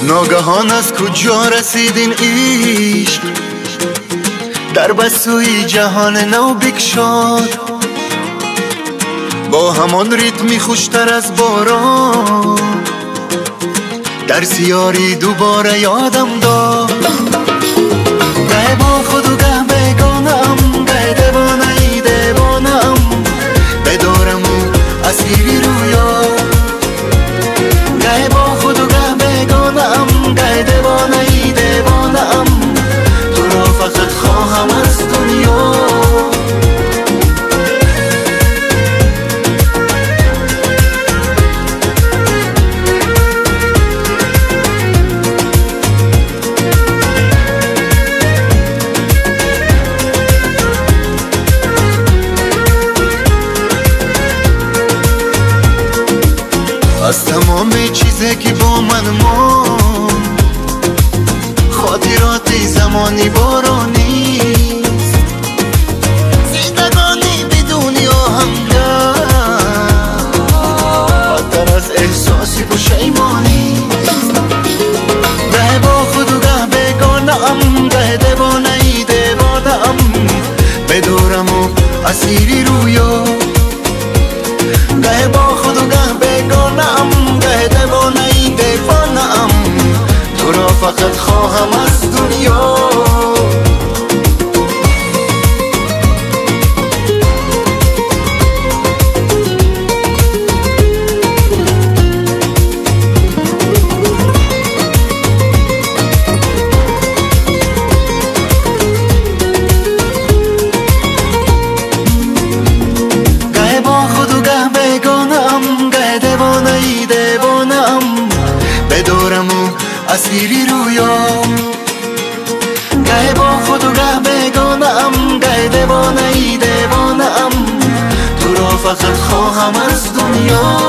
ناگهان از کجا رسید این عشق، در بسوی جهان نو بگشاد، با همان ریتمی خوشتر از باران، در سیاری دوباره یادم داد. گه با خود و گه بگانم، گه دیوانه دیوانم، بدارم او اسیری رویا. گه با خود و گه بگانم، گه دیوانه دیوانم، تو را فقط خواهم از دنیا. از تمام چیزی که با من موند، خاطرات زمانی بارانی، زندگانی بدون آهنگر، بدتر از احساسی پشیمانی. گه با خود و گه بگانم، گه دیوانه دیوانم، بدارم و اسیری رویا. گه با خود و گه بگانم، گه دیوانه دیوانم، تو را فقط خواهم از دنیا. گه با خود و گه بگانم، گه دیوانه دیوانم، بدارم و اسیری رویا. گه با خود و گه بگانم، گه دیوانه دیوانم، تو را فقط خواهم از دنیا.